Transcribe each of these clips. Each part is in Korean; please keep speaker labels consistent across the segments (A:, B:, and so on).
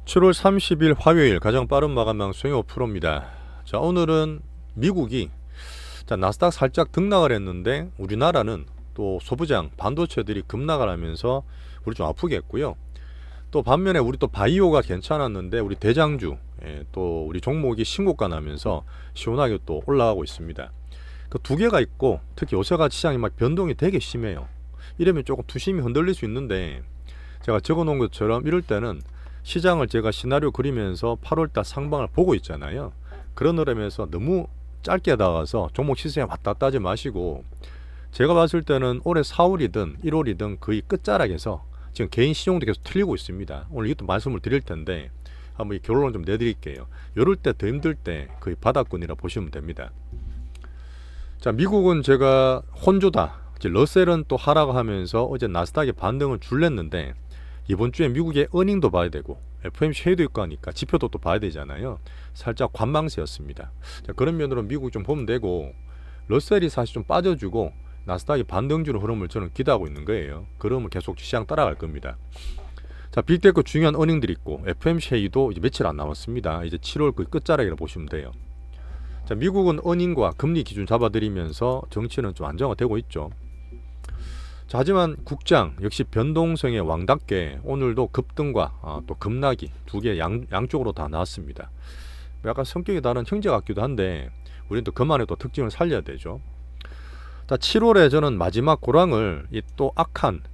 A: 7월 30일 화요일 가장 빠른 마감 방송이 5%입니다. 자, 오늘은 미국이 나스닥 살짝 등락을 했는데 우리나라는 또 소부장 반도체들이 급락을 하면서 우리 좀 아프게 했고요. 또 반면에 우리 또 바이오가 괜찮았는데 우리 대장주 또 우리 종목이 신고가 나면서 시원하게 또 올라가고 있습니다. 그 두 개가 있고 특히 요새같이 시장이 막 변동이 되게 심해요. 이러면 조금 투심이 흔들릴 수 있는데 제가 적어 놓은 것처럼 이럴 때는 시장을 제가 시나리오 그리면서 8월달 상방을 보고 있잖아요. 그런 흐름에서 너무 짧게 나가서 종목 시세에 왔다 갔다 하지 마시고, 제가 봤을 때는 올해 4월이든 1월이든 거의 끝자락에서 지금 개인 신용도 계속 틀리고 있습니다. 오늘 이것도 말씀을 드릴 텐데 한번 이 결론을 좀 내드릴게요. 이럴 때 더 힘들 때 거의 바닥권이라 보시면 됩니다. 자, 미국은 제가 혼조다. 러셀은 또 하락하면서 어제 나스닥의 반등을 줄냈는데 이번 주에 미국의 어닝도 봐야 되고 FOMC 회의도 있고 하니까 지표도 또 봐야 되잖아요. 살짝 관망세였습니다. 자, 그런 면으로 미국 좀 보면 되고, 러셀이 사실 좀 빠져주고 나스닥이 반등 주는 흐름을 저는 기대하고 있는 거예요. 그러면 계속 시장 따라갈 겁니다. 자, 빅테크 중요한 어닝들이 있고 FOMC 회의도 이제 며칠 안 남았습니다. 이제 7월 그 끝자락이라 보시면 돼요. 자, 미국은 어닝과 금리 기준 잡아들이면서 정치는 좀 안정화되고 있죠. 자, 하지만 국장 역시 변동성의 왕답게 오늘도 급등과 또 급락이 두 개 양쪽으로 다 나왔습니다. 약간 성격이 다른 형제 같기도 한데 우리는 또 그만의 또 특징을 살려야 되죠. 자, 7월에 저는 마지막 고랑을 또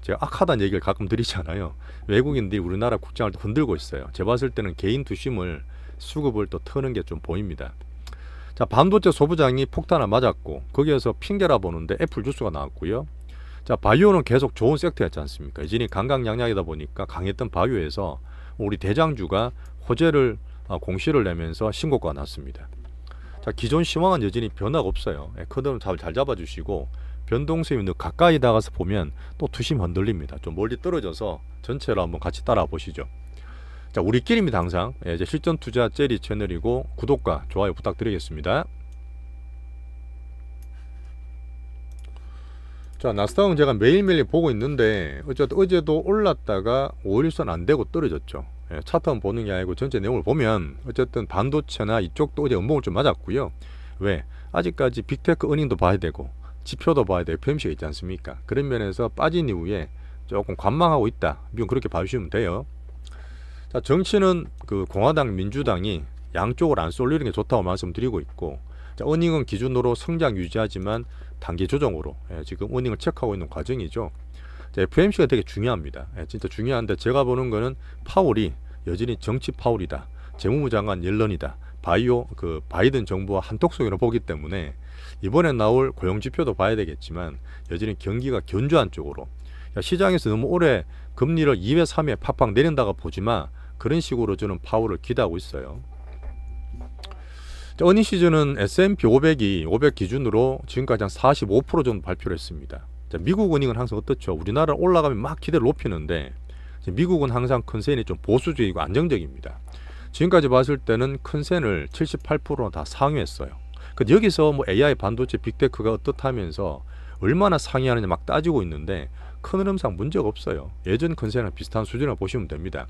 A: 제가 악하다는 얘기를 가끔 드리잖아요. 외국인들이 우리나라 국장을 또 흔들고 있어요. 제가 봤을 때는 개인 투심을 수급을 또 트는 게 좀 보입니다. 자, 반도체 소부장이 폭탄을 맞았고 거기에서 핑계라 보는데 애플 주스가 나왔고요. 자, 바이오는 계속 좋은 섹터였지 않습니까? 여전히 강강약약이다 보니까 강했던 바이오에서 우리 대장주가 호재를 공시를 내면서 신고가가 났습니다. 자, 기존 시황은 여전히 변화가 없어요. 커드는 잘 잡아주시고 변동성이 더 가까이 다가서 보면 또 투심 흔들립니다. 좀 멀리 떨어져서 전체로 한번 같이 따라 보시죠. 자, 우리끼리입니다. 항상 이제 실전 투자 제리 채널이고 구독과 좋아요 부탁드리겠습니다. 자, 나스닥은 제가 매일매일 보고 있는데 어쨌든 어제도 올랐다가 5일선 안 되고 떨어졌죠. 차트만 보는 게 아니고 전체 내용을 보면 어쨌든 반도체나 이쪽도 어제 음봉을 좀 맞았고요. 왜? 아직까지 빅테크 어닝도 봐야 되고 지표도 봐야 되고 FOMC가 있지 않습니까? 그런 면에서 빠진 이후에 조금 관망하고 있다. 미국 그렇게 봐주시면 돼요. 자, 정치는 그 공화당 민주당이 양쪽을 안 쏠리는 게 좋다고 말씀드리고 있고, 자, 어닝은 기준으로 성장 유지하지만 단기 조정으로 지금 어닝을 체크하고 있는 과정이죠. 자, FOMC가 되게 중요합니다. 진짜 중요한데 제가 보는 거는 파월이 여전히 정치 파월이다. 재무부 장관 옐런이다. 바이든 정부와 한톡속으로 보기 때문에 이번에 나올 고용지표도 봐야 되겠지만 여전히 경기가 견조한 쪽으로, 시장에서 너무 오래 금리를 2회 3회 팍팍 내린다가 보지마, 그런 식으로 저는 파월을 기대하고 있어요. 어닝 시즌은 S&P 500이 500 기준으로 지금까지 한 45% 정도 발표를 했습니다. 자, 미국 어닝은 항상 어떻죠? 우리나라 올라가면 막 기대를 높이는데 미국은 항상 컨센이 좀 보수적이고 안정적입니다. 지금까지 봤을 때는 컨센을 78%나 다 상회했어요. 여기서 뭐 AI 반도체 빅테크가 어떻다면서 얼마나 상회하느냐 막 따지고 있는데 큰 흐름상 문제가 없어요. 예전 컨센이랑 비슷한 수준을 보시면 됩니다.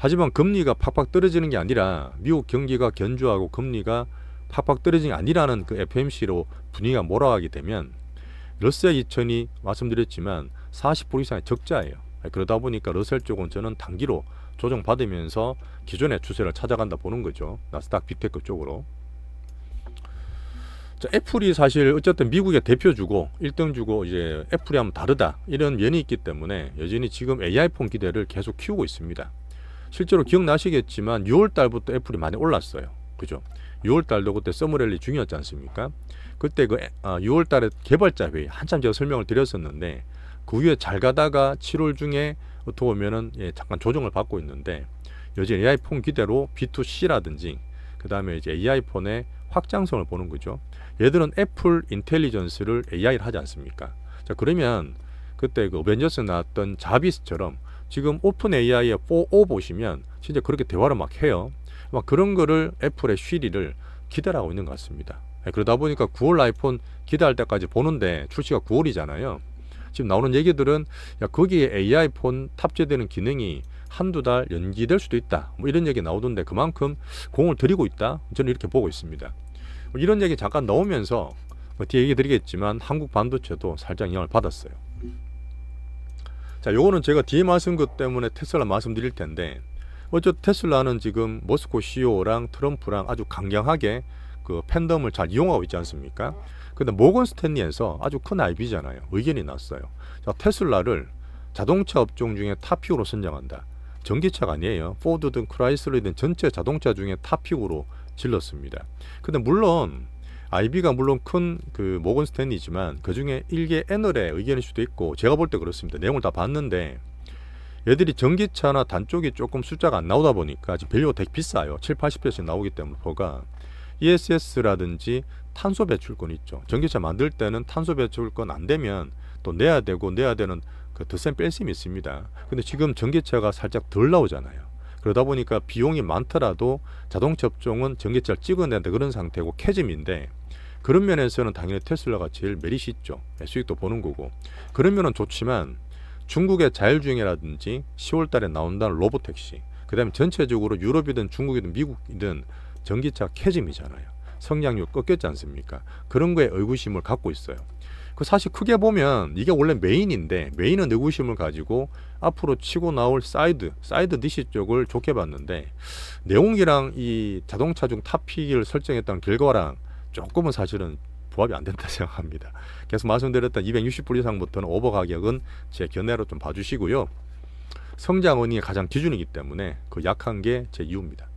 A: 하지만 금리가 팍팍 떨어지는 게 아니라 미국 경기가 견조하고 금리가 팍팍 떨어지는 게 아니라는 그 FOMC로 분위기가 몰아가게 되면 러셀 2000이 말씀드렸지만 40% 이상의 적자예요. 그러다 보니까 러셀 쪽은 저는 단기로 조정받으면서 기존의 추세를 찾아간다 보는 거죠. 나스닥 빅테크 쪽으로. 자, 애플이 사실 어쨌든 미국의 대표주고 1등주고 이제 애플이 하면 다르다 이런 면이 있기 때문에 여전히 지금 AI폰 기대를 계속 키우고 있습니다. 실제로 기억나시겠지만 6월 달부터 애플이 많이 올랐어요. 그죠? 6월 달도 그때 서머랠리 중이었지 않습니까? 그때 6월 달에 개발자 회의 한참 제가 설명을 드렸었는데 그 후에 잘 가다가 7월 중에 어떻게 보면은 잠깐 조정을 받고 있는데 여전히 AI폰 기대로 B2C라든지 그 다음에 이제 AI폰의 확장성을 보는 거죠. 얘들은 애플 인텔리전스를 AI를 하지 않습니까? 자, 그러면 그때 그 어벤져스 나왔던 자비스처럼 지금 오픈 AI의 4O 보시면 진짜 그렇게 대화를 막 해요. 막 그런 거를 애플의 쉬리를 기대하고 있는 것 같습니다. 그러다 보니까 9월 아이폰 기대할 때까지 보는데 출시가 9월이잖아요. 지금 나오는 얘기들은 야, 거기에 AI 폰 탑재되는 기능이 한두 달 연기될 수도 있다. 뭐 이런 얘기 나오던데 그만큼 공을 들이고 있다. 저는 이렇게 보고 있습니다. 뭐 이런 얘기 잠깐 나오면서 뭐 뒤에 얘기 드리겠지만 한국 반도체도 살짝 영향을 받았어요. 자, 요거는 제가 뒤에 말씀 것 때문에 테슬라 말씀드릴 텐데 어쨌든 테슬라는 지금 머스코 CEO랑 트럼프랑 아주 강경하게 그 팬덤을 잘 이용하고 있지 않습니까? 근데 모건 스탠리에서 아주 큰 IB잖아요. 의견이 났어요. 자, 테슬라를 자동차 업종 중에 탑픽으로 선정한다. 전기차가 아니에요. 포드든 크라이슬러든 전체 자동차 중에 탑픽으로 질렀습니다. 근데 물론 IB가 물론 큰 그 모건 스탠리지만 그 중에 일개 애널의 의견일 수도 있고 제가 볼 때 그렇습니다. 내용을 다 봤는데 얘들이 전기차나 단쪽이 조금 숫자가 안 나오다 보니까 지금 밸류가 되게 비싸요. 7, 80배씩 나오기 때문에 뭐가 ESS라든지 탄소 배출권 있죠. 전기차 만들 때는 탄소 배출권 안 되면 또 내야 되고 내야 되는 그 덧셈 뺄셈이 있습니다. 근데 지금 전기차가 살짝 덜 나오잖아요. 그러다 보니까 비용이 많더라도 자동차 업종은 전기차를 찍어낸다 그런 상태고 캐즘인데 그런 면에서는 당연히 테슬라가 제일 메리트 있죠. 수익도 보는 거고. 그러면은 좋지만 중국의 자율주행이라든지 10월 달에 나온다는 로보택시, 그 다음에 전체적으로 유럽이든 중국이든 미국이든 전기차 캐즘이잖아요. 성장률 꺾였지 않습니까? 그런 거에 의구심을 갖고 있어요. 그 사실 크게 보면 이게 원래 메인인데 메인은 의구심을 가지고 앞으로 치고 나올 사이드 디시 쪽을 좋게 봤는데 내용이랑 이 자동차 중 탑픽을 설정했던 결과랑 조금은 사실은 부합이 안 된다 생각합니다. 계속 말씀드렸던 260불 이상부터는 오버 가격은 제 견해로 좀 봐주시고요. 성장 원인이 가장 기준이기 때문에 그 약한 게 제 이유입니다.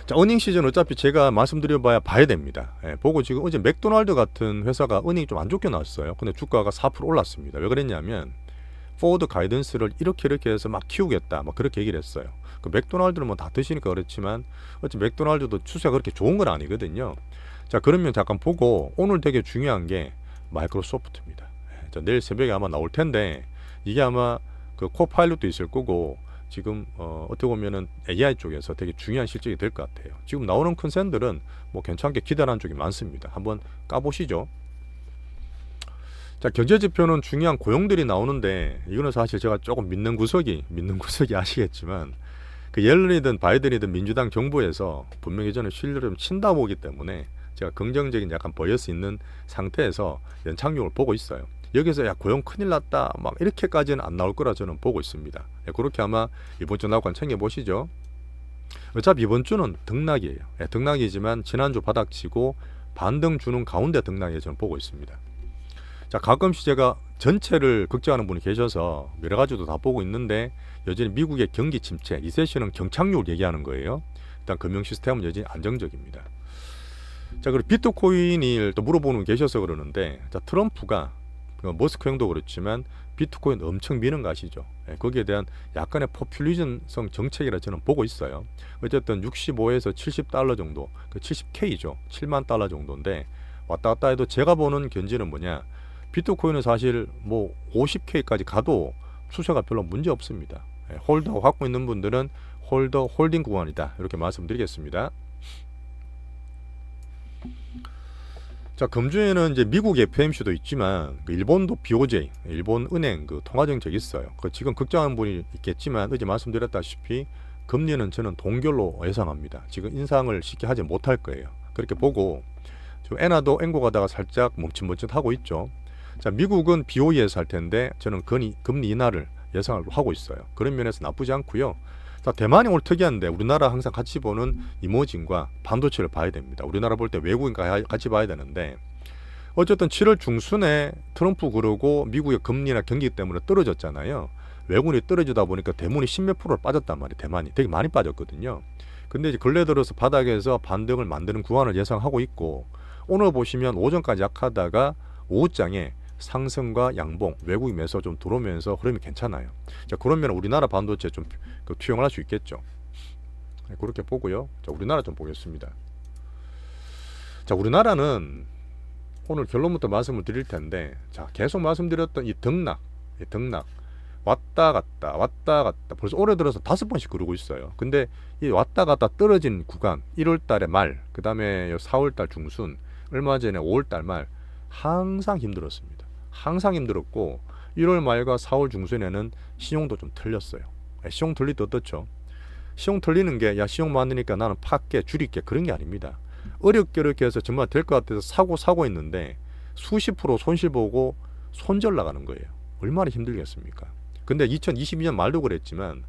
A: 자, 어닝 시즌 어차피 제가 말씀드려봐야 봐야 됩니다. 보고 지금 어제 맥도날드 같은 회사가 어닝이 좀 안 좋게 나왔어요. 근데 주가가 4% 올랐습니다. 왜 그랬냐면 포워드 가이던스를 이렇게 해서 막 키우겠다 뭐 그렇게 얘기를 했어요. 그 맥도날드는 뭐 다 드시니까 그렇지만 어차피 맥도날드도 추세가 그렇게 좋은 건 아니거든요. 자, 그러면 잠깐 보고 오늘 되게 중요한 게 마이크로소프트입니다. 자, 내일 새벽에 아마 나올 텐데 이게 아마 그 코파일럿도 있을 거고 지금 어떻게 보면은 AI 쪽에서 되게 중요한 실적이 될 것 같아요. 지금 나오는 컨센들은 뭐 괜찮게 기대하는 쪽이 많습니다. 한번 까보시죠. 자, 경제지표는 중요한 고용들이 나오는데 이거는 사실 제가 조금 믿는 구석이 아시겠지만 그 옐런이든 바이든이든 민주당 정부에서 분명히 저는 신뢰를 좀 친다 보기 때문에 제가 긍정적인 약간 버이어스 있는 상태에서 연착륙을 보고 있어요. 여기서 야 고용 큰일 났다 막 이렇게까지는 안 나올 거라 저는 보고 있습니다. 그렇게 아마 이번 주 나오고 챙겨보시죠. 어차피 이번 주는 등락이에요. 등락이지만 지난주 바닥치고 반등 주는 가운데 등락에 저는 보고 있습니다. 자, 가끔씩 제가 전체를 걱정하는 분이 계셔서 여러 가지도 다 보고 있는데 여전히 미국의 경기 침체, 리세션은 경착륙을 얘기하는 거예요. 일단 금융 시스템은 여전히 안정적입니다. 자, 그리고 비트코인을 또 물어보는 분 계셔서 그러는데 자, 트럼프가 머스크 형도 그렇지만 비트코인 엄청 미는 거 아시죠? 거기에 대한 약간의 포퓰리즘성 정책이라 저는 보고 있어요. 어쨌든 65에서 70달러 정도, 그 70K죠. 7만 달러 정도인데 왔다 갔다 해도 제가 보는 견지는 뭐냐? 비트코인은 사실 뭐 50K까지 가도 추세가 별로 문제 없습니다. 홀더 갖고 있는 분들은 홀딩 구간이다. 이렇게 말씀드리겠습니다. 자, 금주에는 이제 미국 FMC도 있지만 그 일본도 BOJ, 일본 은행 그 통화정책 있어요. 그 지금 걱정하는 분이 있겠지만 어제 말씀드렸다시피 금리는 저는 동결로 예상합니다. 지금 인상을 쉽게 하지 못할 거예요. 그렇게 보고 지금 엔화도 앵고 가다가 살짝 멈칫멈칫하고 있죠. 자, 미국은 BOE에서 할 텐데 저는 금리 인하를 예상을 하고 있어요. 그런 면에서 나쁘지 않고요. 자, 대만이 오늘 특이한데 우리나라 항상 같이 보는 이모진과 반도체를 봐야 됩니다. 우리나라 볼 때 외국인과 같이 봐야 되는데 어쨌든 7월 중순에 트럼프 그러고 미국의 금리나 경기 때문에 떨어졌잖아요. 외국인이 떨어지다 보니까 대문이 10몇 프로를 빠졌단 말이에요. 대만이 되게 많이 빠졌거든요. 근데 이제 근래 들어서 바닥에서 반등을 만드는 구간을 예상하고 있고 오늘 보시면 오전까지 약하다가 오후장에 상승과 양봉, 외국인 매수 좀 들어오면서 흐름이 괜찮아요. 자, 그러면 우리나라 반도체 좀 투영을 할 수 있겠죠. 그렇게 보고요. 자, 우리나라 좀 보겠습니다. 자, 우리나라는 오늘 결론부터 말씀을 드릴 텐데, 자, 계속 말씀드렸던 이 등락 왔다 갔다 벌써 올해 들어서 5번씩 그러고 있어요. 근데 이 왔다 갔다 떨어진 구간 1월달에 말, 그 다음에 4월달 중순, 얼마 전에 5월달 말 항상 힘들었습니다. 항상 힘들었고 1월 말과 4월 중순에는 신용도 좀 털렸어요. 신용 털릴 때 어떻죠? 신용 털리는 게 야 신용 많으니까 나는 팔게 줄일게 그런 게 아닙니다. 어렵게 해서 정말 될 것 같아서 사고 있는데 수십 프로 손실 보고 손절 나가는 거예요. 얼마나 힘들겠습니까? 근데 2022년 말도 그랬지만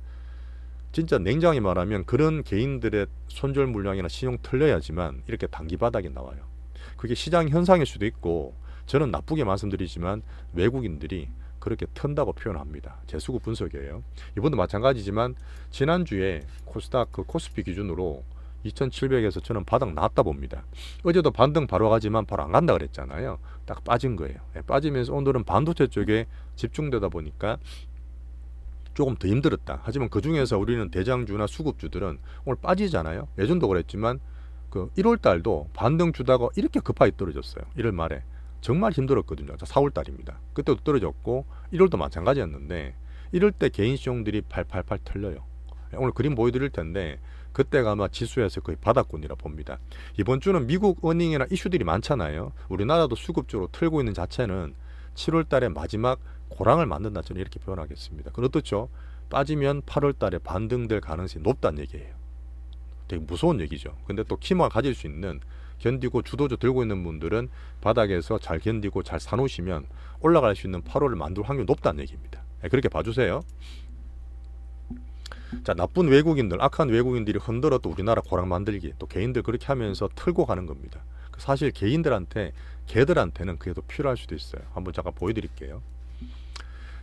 A: 진짜 냉정히 말하면 그런 개인들의 손절 물량이나 신용 털려야지만 이렇게 단기 바닥이 나와요. 그게 시장 현상일 수도 있고 저는 나쁘게 말씀드리지만 외국인들이 그렇게 턴다고 표현합니다. 제 수급 분석이에요. 이번도 마찬가지지만 지난주에 코스닥 그 코스피 기준으로 2700에서 저는 바닥 나왔다 봅니다. 어제도 반등 바로 가지만 바로 안 간다 그랬잖아요. 딱 빠진 거예요. 빠지면서 오늘은 반도체 쪽에 집중되다 보니까 조금 더 힘들었다. 하지만 그 중에서 우리는 대장주나 수급주들은 오늘 빠지잖아요. 예전도 그랬지만 그 1월 달도 반등 주다가 이렇게 급하게 떨어졌어요. 1월 말에. 정말 힘들었거든요. 4월 달입니다. 그때도 떨어졌고 1월도 마찬가지였는데 이럴 때 개인 시용들이 팔팔팔 털려요. 오늘 그림 보여드릴 텐데 그때가 아마 지수에서 거의 바닥권이라 봅니다. 이번 주는 미국 어닝이나 이슈들이 많잖아요. 우리나라도 수급주로 틀고 있는 자체는 7월 달에 마지막 고랑을 만든다 저는 이렇게 표현하겠습니다. 그건 어떻죠? 빠지면 8월 달에 반등될 가능성이 높다는 얘기예요. 되게 무서운 얘기죠. 근데 또 키만 가질 수 있는 견디고 주도주 들고 있는 분들은 바닥에서 잘 견디고 잘 사놓으시면 올라갈 수 있는 8월을 만들 확률이 높다는 얘기입니다. 그렇게 봐주세요. 자, 나쁜 외국인들, 악한 외국인들이 흔들어 또 우리나라 고랑 만들기, 또 개인들 그렇게 하면서 틀고 가는 겁니다. 사실 개인들한테, 개들한테는 그게 더 필요할 수도 있어요. 한번 잠깐 보여드릴게요.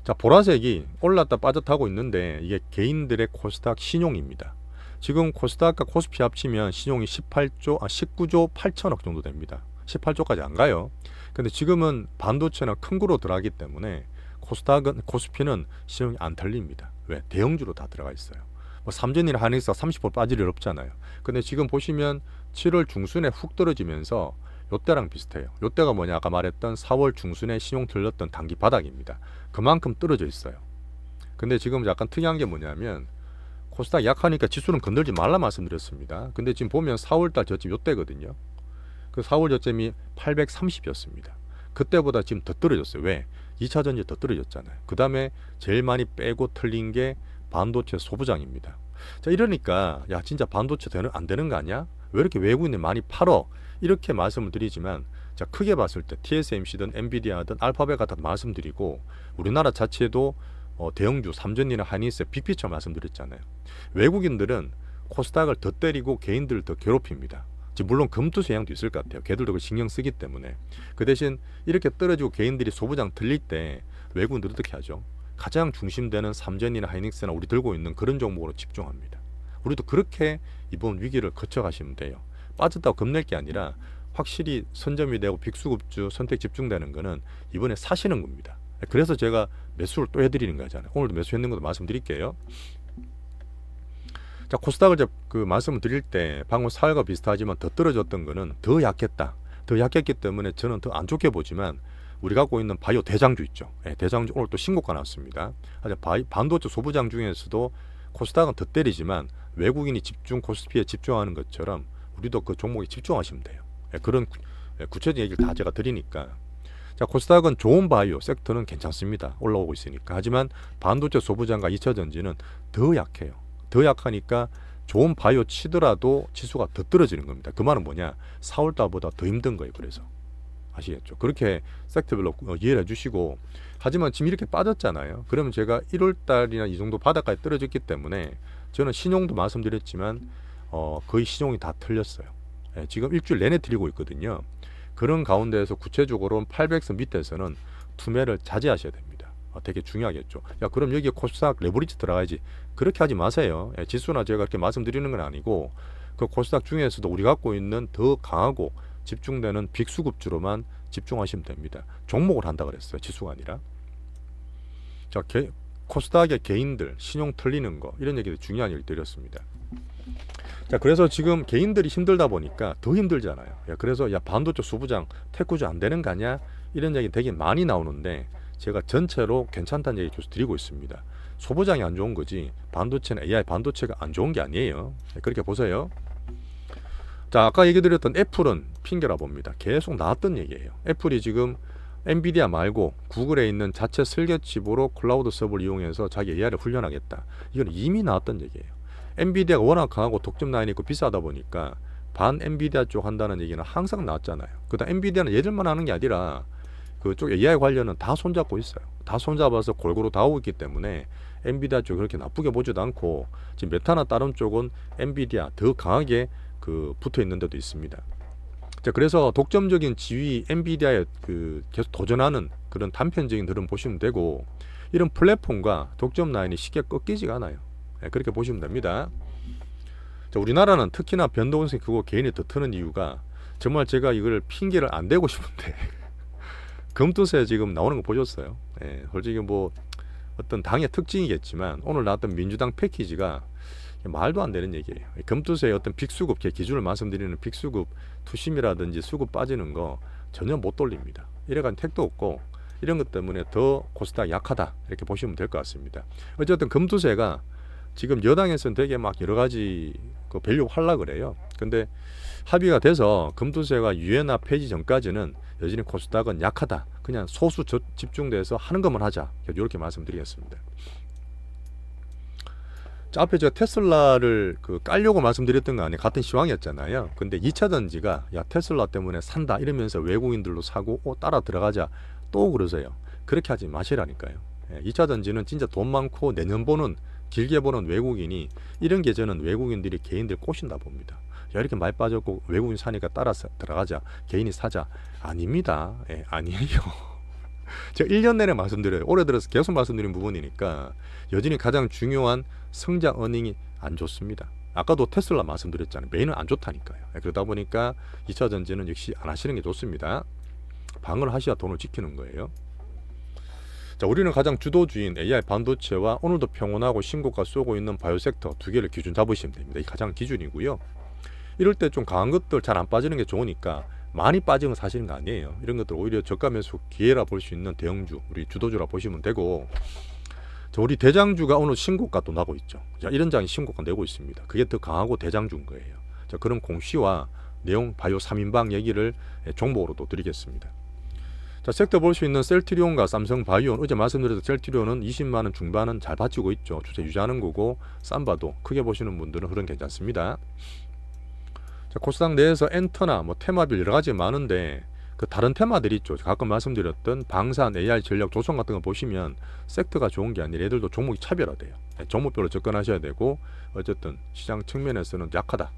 A: 자, 보라색이 올랐다 빠졌다 하고 있는데 이게 개인들의 코스닥 신용입니다. 지금 코스닥과 코스피 합치면 신용이 19조 8천억 정도 됩니다. 18조까지 안 가요. 근데 지금은 반도체나 큰 거로 들어가기 때문에 코스피는 신용이 안 털립니다. 왜? 대형주로 다 들어가 있어요. 뭐 삼전이나 한익사 30% 빠질 일 없잖아요. 근데 지금 보시면 7월 중순에 훅 떨어지면서 요때랑 비슷해요. 요때가 뭐냐, 아까 말했던 4월 중순에 신용 털렸던 단기 바닥입니다. 그만큼 떨어져 있어요. 근데 지금 약간 특이한 게 뭐냐면 코스닥 약하니까 지수는 건들지 말라 말씀드렸습니다. 근데 지금 보면 4월달 저점 요때거든요. 그 4월 저점이 830이었습니다. 그때보다 지금 더 떨어졌어요. 왜? 2차 전지 더 떨어졌잖아요. 그 다음에 제일 많이 빼고 털린 게 반도체 소부장입니다. 자, 이러니까 야 진짜 반도체 안 되는 거 아니야? 왜 이렇게 외국인이 많이 팔어? 이렇게 말씀을 드리지만 자, 크게 봤을 때 TSMC든 엔비디아든 알파벳 같은 말씀드리고 우리나라 자체도 대형주 삼전이나 하이닉스 빅피처 말씀드렸잖아요. 외국인들은 코스닥을 더 때리고 개인들을 더 괴롭힙니다. 물론 금투수 영향도 있을 것 같아요. 걔들도 그 신경 쓰기 때문에. 그 대신 이렇게 떨어지고 개인들이 소부장 들릴 때 외국인들 어떻게 하죠? 가장 중심되는 삼전이나 하이닉스나 우리 들고 있는 그런 종목으로 집중합니다. 우리도 그렇게 이번 위기를 거쳐가시면 돼요. 빠졌다고 겁낼 게 아니라 확실히 선점이 되고 빅수급주 선택 집중되는 거는 이번에 사시는 겁니다. 그래서 제가 매수를 또 해드리는 거잖아요. 오늘도 매수했는 것도 말씀드릴게요. 자, 코스닥을 그 말씀을 드릴 때 방금 4월과 비슷하지만 더 떨어졌던 거는 더 약했다. 더 약했기 때문에 저는 더 안 좋게 보지만 우리 갖고 있는 바이오 대장주 있죠. 대장주 오늘 또 신고가 났습니다. 반도체 소부장 중에서도 코스닥은 더 때리지만 외국인이 코스피에 집중하는 것처럼 우리도 그 종목에 집중하시면 돼요. 그런 구체적인 얘기를 다 제가 드리니까. 자, 코스닥은 좋은 바이오 섹터는 괜찮습니다. 올라오고 있으니까. 하지만 반도체 소부장과 2차 전지는 더 약해요. 더 약하니까 좋은 바이오 치더라도 지수가 더 떨어지는 겁니다. 그 말은 뭐냐? 4월 달보다 더 힘든 거예요. 그래서 아시겠죠? 그렇게 섹터별로 이해를 해주시고, 하지만 지금 이렇게 빠졌잖아요. 그러면 제가 1월 달이나 이 정도 바닥까지 떨어졌기 때문에 저는 신용도 말씀드렸지만 거의 신용이 다 털렸어요. 지금 일주일 내내 틀리고 있거든요. 그런 가운데에서 구체적으로는 800선 밑에서는 투매를 자제하셔야 됩니다. 되게 중요하겠죠. 야, 그럼 여기에 코스닥 레버리지 들어가야지. 그렇게 하지 마세요. 지수나 제가 그렇게 말씀드리는 건 아니고 그 코스닥 중에서도 우리 갖고 있는 더 강하고 집중되는 빅수급주로만 집중하시면 됩니다. 종목을 한다 그랬어요. 지수가 아니라. 자, 코스닥의 개인들 신용 털리는 거 이런 얘기도 중요한 얘기를 드렸습니다. 자, 그래서 지금 개인들이 힘들다 보니까 더 힘들잖아요. 그래서 야 반도체 소부장 테크주 안 되는 거 아니야? 이런 얘기 되게 많이 나오는데 제가 전체로 괜찮다는 얘기 계속 드리고 있습니다. 소부장이 안 좋은 거지 반도체는 AI 반도체가 안 좋은 게 아니에요. 그렇게 보세요. 자, 아까 얘기 드렸던 애플은 핑계라 봅니다. 계속 나왔던 얘기예요. 애플이 지금 엔비디아 말고 구글에 있는 자체 설계칩으로 클라우드 서버를 이용해서 자기 AI를 훈련하겠다. 이건 이미 나왔던 얘기예요. 엔비디아가 워낙 강하고 독점 라인이 있고 비싸다 보니까 반 엔비디아 쪽 한다는 얘기는 항상 나왔잖아요. 그다음 엔비디아는 얘들만 하는 게 아니라 그쪽 AI 관련은 다 손잡고 있어요. 다 손잡아서 골고루 다 오고 있기 때문에 엔비디아 쪽 그렇게 나쁘게 보지도 않고 지금 메타나 다른 쪽은 엔비디아 더 강하게 그 붙어 있는 데도 있습니다. 자, 그래서 독점적인 지위 엔비디아에 그 계속 도전하는 그런 단편적인 흐름 보시면 되고, 이런 플랫폼과 독점 라인이 쉽게 꺾이지가 않아요. 네, 그렇게 보시면 됩니다. 자, 우리나라는 특히나 변동성이 크고 개인이 더 트는 이유가, 정말 제가 이걸 핑계를 안 대고 싶은데 금투세 지금 나오는 거 보셨어요? 예, 솔직히 뭐 어떤 당의 특징이겠지만 오늘 나왔던 민주당 패키지가 말도 안 되는 얘기예요. 금투세의 어떤 빅수급, 기준을 말씀드리는 빅수급 투심이라든지 수급 빠지는 거 전혀 못 돌립니다. 이래간 택도 없고 이런 것 때문에 더 코스닥 약하다 이렇게 보시면 될 것 같습니다. 어쨌든 금투세가 지금 여당에서는 되게 막 여러 가지 그 밸류 하려고 그래요. 근데 합의가 돼서 금투세가 유예나 폐지 전까지는 여전히 코스닥은 약하다. 그냥 소수 집중돼서 하는 것만 하자. 이렇게 말씀드리겠습니다. 자, 앞에 제가 테슬라를 그 깔려고 말씀드렸던 거 아니에요. 같은 시황이었잖아요. 근데 2차 전지가 야 테슬라 때문에 산다 이러면서 외국인들도 사고 따라 들어가자 또 그러세요. 그렇게 하지 마시라니까요. 2차 전지는 진짜 돈 많고 내년 보는 길게 보는 외국인이 이런 계절은 외국인들이 개인들 꼬신다 봅니다. 야, 이렇게 많이 빠졌고 외국인 사니까 따라서 들어가자, 개인이 사자. 아닙니다. 아니에요. 제가 1년 내내 말씀드려요. 올해 들어서 계속 말씀드린 부분이니까 여전히 가장 중요한 성장 어닝이 안 좋습니다. 아까도 테슬라 말씀드렸잖아요. 메인은 안 좋다니까요. 그러다 보니까 2차 전지는 역시 안 하시는 게 좋습니다. 방을 하셔야 돈을 지키는 거예요. 자, 우리는 가장 주도주인 AI 반도체와 오늘도 평온하고 신고가 쏘고 있는 바이오 섹터 두 개를 기준 잡으시면 됩니다. 이 가장 기준이고요. 이럴 때 좀 강한 것들 잘 안 빠지는 게 좋으니까 많이 빠지면 사시는 거 아니에요. 이런 것들 오히려 저가 매수 기회라 볼 수 있는 대형주, 우리 주도주라 보시면 되고, 자, 우리 대장주가 오늘 신고가 또 나고 있죠. 자, 이런 장이 신고가 내고 있습니다. 그게 더 강하고 대장주인 거예요. 자, 그럼 공시와 내용 바이오 3인방 얘기를 종목으로 또 드리겠습니다. 자, 섹터 볼 수 있는 셀트리온과 삼성바이오는 어제 말씀드렸던 셀트리온은 20만원 중반은 잘 받치고 있죠. 추세 유지하는 거고, 삼바도 크게 보시는 분들은 흐름 괜찮습니다. 자, 코스닥 내에서 엔터나 뭐 테마별 여러 가지 많은데 그 다른 테마들이 있죠. 가끔 말씀드렸던 방산, AI 전력, 조선 같은 거 보시면 섹터가 좋은 게 아니라 얘들도 종목이 차별화돼요. 종목별로 접근하셔야 되고, 어쨌든 시장 측면에서는 약하다.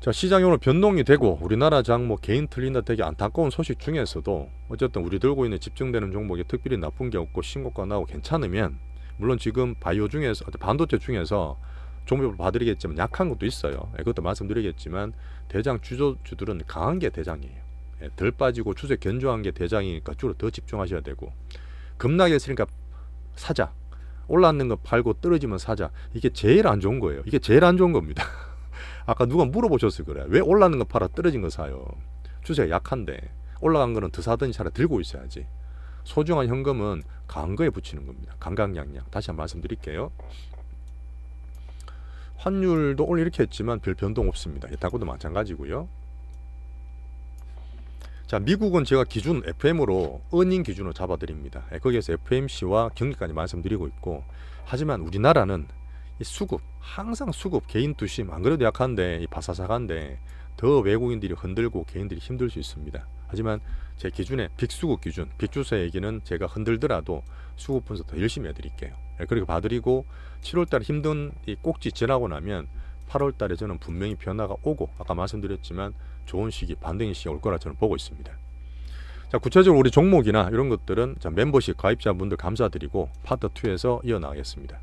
A: 자, 시장이 오늘 변동이 되고 우리나라 장 뭐 개인 틀린다 되게 안타까운 소식 중에서도 어쨌든 우리 들고 있는 집중되는 종목이 특별히 나쁜 게 없고 신고가 나오고 괜찮으면, 물론 지금 바이오 중에서 반도체 중에서 종목을 봐드리겠지만 약한 것도 있어요. 그것도 말씀드리겠지만 대장 주도주들은 강한 게 대장이에요. 덜 빠지고 추세 견조한 게 대장이니까 주로 더 집중하셔야 되고, 급락이 있으니까 사자, 올랐는 거 팔고 떨어지면 사자, 이게 제일 안 좋은 거예요. 이게 제일 안 좋은 겁니다. 아까 누가 물어보셨을 거래. 왜 올랐는 거 팔아 떨어진 거 사요? 추세가 약한데 올라간 거는 더 사든지 차라리 들고 있어야지. 소중한 현금은 강한 거에 붙이는 겁니다. 강강약약. 다시 한번 말씀드릴게요. 환율도 오늘 이렇게 했지만 별 변동 없습니다. 당고도 마찬가지고요. 자, 미국은 제가 기준 FM으로 어닝 기준으로 잡아드립니다. 거기에서 FMC와 경기까지 말씀드리고 있고, 하지만 우리나라는 이 수급, 항상 수급, 개인 투심 안 그래도 약한데 이 바사삭한데 더 외국인들이 흔들고 개인들이 힘들 수 있습니다. 하지만 제 기준에 빅수급 기준, 빅주세 얘기는 제가 흔들더라도 수급 분석 더 열심히 해드릴게요. 그렇게 봐드리고 7월달 힘든 이 꼭지 지나고 나면 8월달에 저는 분명히 변화가 오고, 아까 말씀드렸지만 좋은 시기, 반등의 시기 올 거라 저는 보고 있습니다. 자, 구체적으로 우리 종목이나 이런 것들은 자, 멤버십 가입자분들 감사드리고 파트 2에서 이어나가겠습니다.